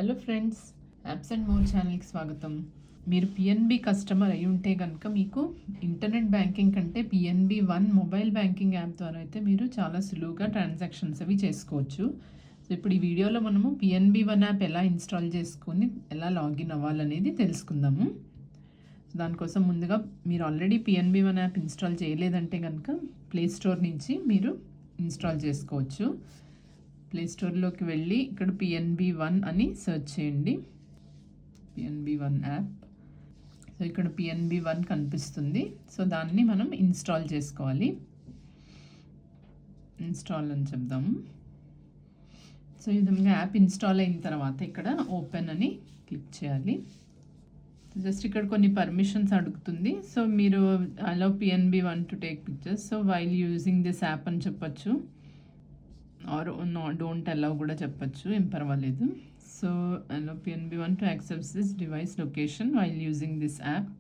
Hello friends, apps and more ఛానల్కి స్వాగతం. మీరు పిఎన్బి కస్టమర్ అయి ఉంటే కనుక మీకు ఇంటర్నెట్ బ్యాంకింగ్ కంటే PNB one mobile banking app ద్వారా అయితే మీరు చాలా సులువుగా ట్రాన్సాక్షన్స్ అవి చేసుకోవచ్చు. సో ఇప్పుడు ఈ వీడియోలో మనము పిఎన్బి వన్ యాప్ ఎలా ఇన్స్టాల్ చేసుకొని ఎలా లాగిన్ అవ్వాలనేది తెలుసుకుందాము. దానికోసం ముందుగా మీరు already PNB one app install చేయలేదంటే కనుక ప్లే స్టోర్ నుంచి మీరు ఇన్స్టాల్ చేసుకోవచ్చు. ప్లే స్టోర్లోకి వెళ్ళి ఇక్కడ పిఎన్బి వన్ అని సెర్చ్ చేయండి. PNB one app. సో ఇక్కడ పిఎన్బి వన్ కనిపిస్తుంది. సో దాన్ని మనం ఇన్స్టాల్ చేసుకోవాలి. ఇన్స్టాల్ అని చెప్దాము. సో ఈ విధంగా యాప్ ఇన్స్టాల్ అయిన తర్వాత ఇక్కడ ఓపెన్ అని క్లిక్ చేయాలి. జస్ట్ ఇక్కడ కొన్ని పర్మిషన్స్ అడుగుతుంది. సో మీరు allow PNB one to take pictures. So while using this app అని చెప్పచ్చు, ఆర్ డోంట్ అలౌ కూడా చెప్పచ్చు, ఏం పర్వాలేదు. So allow PNB one to access this device location while using this app.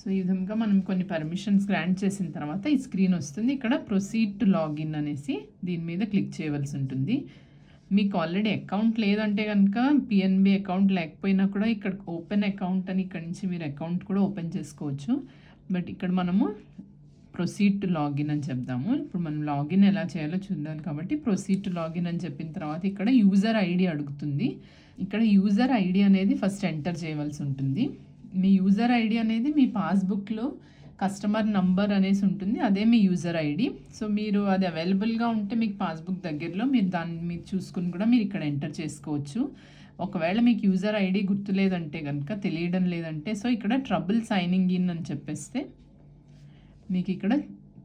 So ఈ విధంగా మనం కొన్ని పర్మిషన్స్ గ్రాంట్ చేసిన తర్వాత ఈ స్క్రీన్ వస్తుంది. ఇక్కడ ప్రొసీడ్ టు లాగిన్ అనేసి దీని మీద క్లిక్ చేయవలసి ఉంటుంది. మీకు ఆల్రెడీ అకౌంట్ లేదంటే కనుక పిఎన్బి అకౌంట్ లేకపోయినా కూడా ఇక్కడ ఓపెన్ అకౌంట్ అని ఇక్కడ నుంచి మీరు అకౌంట్ కూడా ఓపెన్ చేసుకోవచ్చు. బట్ ఇక్కడ మనము ప్రొసీడ్ టు లాగిన్ అని చెప్దాము. ఇప్పుడు మనం లాగిన్ ఎలా చేయాలో చూద్దాం. కాబట్టి ప్రొసీడ్ టు లాగిన్ అని చెప్పిన తర్వాత ఇక్కడ యూజర్ ఐడి అడుగుతుంది. ఇక్కడ యూజర్ ఐడి అనేది ఫస్ట్ ఎంటర్ చేయవలసి ఉంటుంది. మీ యూజర్ ఐడి అనేది మీ పాస్బుక్లో కస్టమర్ నంబర్ అనేసి ఉంటుంది, అదే మీ యూజర్ ఐడి. సో మీరు అది అవైలబుల్గా ఉంటే మీకు పాస్బుక్ దగ్గరలో మీరు దాన్ని మీరు చూసుకుని కూడా మీరు ఇక్కడ ఎంటర్ చేసుకోవచ్చు. ఒకవేళ మీకు యూజర్ ఐడి గుర్తులేదంటే కనుక, తెలియడం లేదంటే, సో ఇక్కడ ట్రబుల్ సైనింగ్ ఇన్ అని చెప్పేస్తే మీకు ఇక్కడ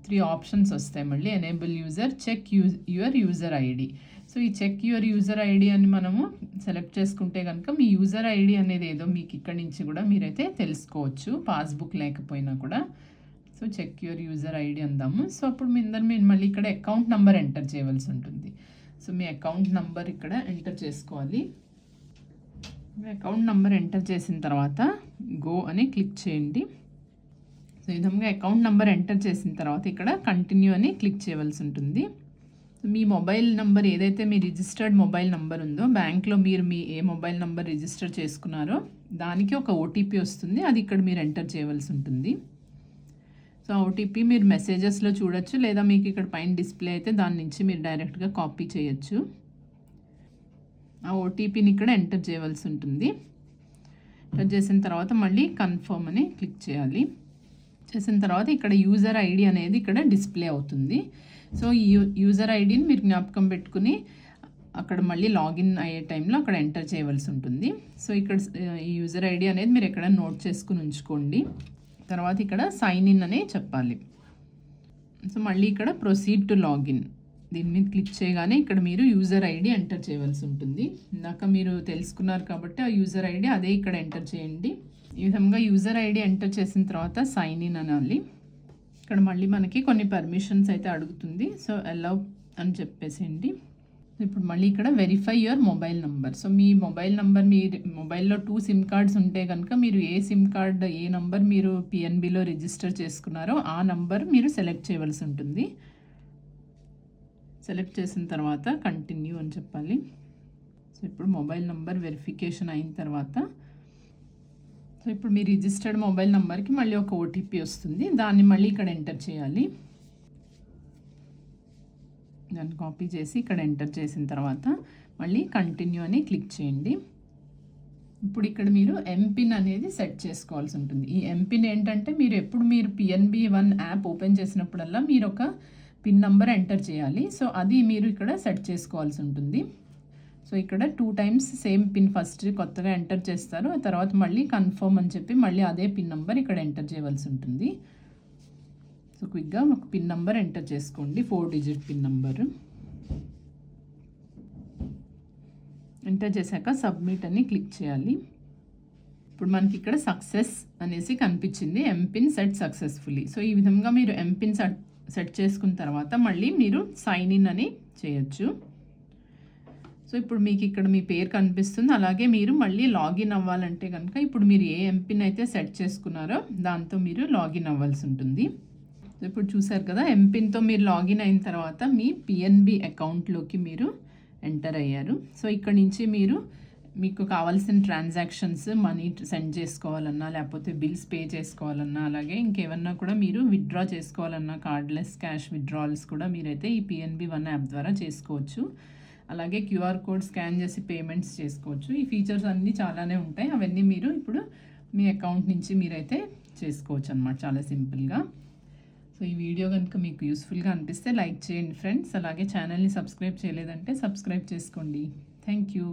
3 ఆప్షన్స్ వస్తాయి. మళ్ళీ enable user, check your user ID. So ఈ చెక్ యువర్ యూజర్ ఐడి అని మనము సెలెక్ట్ చేసుకుంటే కనుక మీ యూజర్ ఐడి అనేది ఏదో మీకు ఇక్కడ నుంచి కూడా మీరైతే తెలుసుకోవచ్చు, పాస్బుక్ లేకపోయినా కూడా. So check your user ID అందాము. సో అప్పుడు మీరు మళ్ళీ ఇక్కడ అకౌంట్ నెంబర్ ఎంటర్ చేయవలసి ఉంటుంది. సో మీ అకౌంట్ నెంబర్ ఇక్కడ ఎంటర్ చేసుకోవాలి. మీ అకౌంట్ నెంబర్ ఎంటర్ చేసిన తర్వాత గో అని క్లిక్ చేయండి. సో ఈ విధంగా అకౌంట్ నెంబర్ ఎంటర్ చేసిన తర్వాత ఇక్కడ కంటిన్యూ అని క్లిక్ చేయవలసి ఉంటుంది. మీ మొబైల్ నెంబర్ ఏదైతే మీ రిజిస్టర్డ్ మొబైల్ నెంబర్ ఉందో, బ్యాంక్లో మీరు మీ ఏ మొబైల్ నెంబర్ రిజిస్టర్ చేసుకున్నారో దానికి ఒక ఓటీపీ వస్తుంది, అది ఇక్కడ మీరు ఎంటర్ చేయవలసి ఉంటుంది. సో ఓటీపీ మీరు మెసేజెస్లో చూడొచ్చు, లేదా మీకు ఇక్కడ పైన డిస్ప్లే అయితే దాని నుంచి మీరు డైరెక్ట్గా కాపీ చేయొచ్చు. ఆ ఓటీపీని ఇక్కడ ఎంటర్ చేయవలసి ఉంటుంది. ఎంటర్ చేసిన తర్వాత మళ్ళీ కన్ఫర్మ్ అని క్లిక్ చేయాలి. చేసిన తర్వాత ఇక్కడ యూజర్ ఐడి అనేది ఇక్కడ డిస్ప్లే అవుతుంది. సో ఈ యూజర్ ఐడిని మీరు జ్ఞాపకం పెట్టుకుని అక్కడ మళ్ళీ లాగిన్ అయ్యే టైంలో అక్కడ ఎంటర్ చేయవలసి ఉంటుంది. సో ఇక్కడ ఈ యూజర్ ఐడి అనేది మీరు ఎక్కడ నోట్ చేసుకుని ఉంచుకోండి. తర్వాత ఇక్కడ సైన్ ఇన్ అనే చెప్పాలి. సో మళ్ళీ ఇక్కడ ప్రొసీడ్ టు లాగిన్ దీని మీద క్లిక్ చేయగానే ఇక్కడ మీరు యూజర్ ఐడి ఎంటర్ చేయవలసి ఉంటుంది. ఇందాక మీరు తెలుసుకున్నారు కాబట్టి ఆ యూజర్ ఐడి అదే ఇక్కడ ఎంటర్ చేయండి. ఈ విధంగా యూజర్ ఐడి ఎంటర్ చేసిన తర్వాత సైన్ ఇన్ అనాలి. ఇక్కడ మళ్ళీ మనకి కొన్ని పర్మిషన్స్ అయితే అడుగుతుంది. సో అలౌ అని చెప్పేసేయండి. ఇప్పుడు మళ్ళీ ఇక్కడ verify your mobile number. So మీ మొబైల్ నెంబర్, మీ మొబైల్లో 2 సిమ్ కార్డ్స్ ఉంటే కనుక మీరు ఏ సిమ్ కార్డ్, ఏ నంబర్ మీరు పిఎన్బిలో రిజిస్టర్ చేసుకున్నారో ఆ నంబర్ మీరు సెలెక్ట్ చేయవలసి ఉంటుంది. సెలెక్ట్ చేసిన తర్వాత కంటిన్యూ అని చెప్పాలి. సో ఇప్పుడు మొబైల్ నెంబర్ వెరిఫికేషన్ అయిన తర్వాత సో ఇప్పుడు మీ రిజిస్టర్డ్ మొబైల్ నెంబర్కి మళ్ళీ ఒక ఓటీపీ వస్తుంది, దాన్ని మళ్ళీ ఇక్కడ ఎంటర్ చేయాలి. దాన్ని కాపీ చేసి ఇక్కడ ఎంటర్ చేసిన తర్వాత మళ్ళీ కంటిన్యూ అని క్లిక్ చేయండి. ఇప్పుడు ఇక్కడ మీరు ఎంపిన్ అనేది సెట్ చేసుకోవాల్సి ఉంటుంది. ఈ ఎంపిన్ ఏంటంటే మీరు పిఎన్బి వన్ యాప్ ఓపెన్ చేసినప్పుడల్లా మీరు ఒక పిన్ నెంబర్ ఎంటర్ చేయాలి. సో అది మీరు ఇక్కడ సెట్ చేసుకోవాల్సి ఉంటుంది. సో ఇక్కడ 2 టైమ్స్ సేమ్ పిన్ ఫస్ట్ కొత్తగా ఎంటర్ చేస్తారు, ఆ తర్వాత మళ్ళీ కన్ఫర్మ్ అని చెప్పి మళ్ళీ అదే పిన్ నెంబర్ ఇక్కడ ఎంటర్ చేయవలసి ఉంటుంది. సో క్విక్గా ఒక పిన్ నెంబర్ ఎంటర్ చేసుకోండి, 4 డిజిట్ పిన్ నెంబరు ఎంటర్ చేశాక సబ్మిట్ అని క్లిక్ చేయాలి. ఇప్పుడు మనకి ఇక్కడ సక్సెస్ అనేసి కనిపించింది, ఎంపిన్ సెట్ సక్సెస్ఫుల్లీ. సో ఈ విధంగా మీరు ఎంపిన్ సెట్ చేసుకున్న తర్వాత మళ్ళీ మీరు సైన్ ఇన్ అని చేయొచ్చు. సో ఇప్పుడు మీకు ఇక్కడ మీ పేరు కనిపిస్తుంది. అలాగే మీరు మళ్ళీ లాగిన్ అవ్వాలంటే కనుక ఇప్పుడు మీరు ఏ ఎంపిన్ అయితే సెట్ చేసుకున్నారో దాంతో మీరు లాగిన్ అవ్వాల్సి ఉంటుంది. ఇప్పుడు చూసారు కదా, ఎంపిన్తో మీరు లాగిన్ అయిన తర్వాత మీ పిఎన్బి అకౌంట్లోకి మీరు ఎంటర్ అయ్యారు. సో ఇక్కడ నుంచి మీరు మీకు కావాల్సిన ట్రాన్సాక్షన్స్ మనీ సెండ్ చేసుకోవాలన్నా, లేకపోతే బిల్స్ పే చేసుకోవాలన్నా, అలాగే ఇంకేమన్నా కూడా మీరు విత్డ్రా చేసుకోవాలన్నా కార్డ్లెస్ క్యాష్ విత్డ్రాల్స్ కూడా మీరైతే ఈ పిఎన్బి వన్ యాప్ ద్వారా చేసుకోవచ్చు. అలాగే క్యూఆర్ కోడ్ స్కాన్ చేసి పేమెంట్స్ చేసుకోవచ్చు. ఈ ఫీచర్స్ అన్నీ చాలానే ఉంటాయి. అవన్నీ మీరు ఇప్పుడు మీ అకౌంట్ నుంచి మీరైతే చేసుకోవచ్చు అనమాట, చాలా సింపుల్గా. సో ఈ వీడియో కనుక మీకు యూస్ఫుల్గా అనిపిస్తే లైక్ చేయండి ఫ్రెండ్స్. అలాగే ఛానల్ని సబ్స్క్రైబ్ చేయలేదంటే సబ్స్క్రైబ్ చేసుకోండి. Thank you.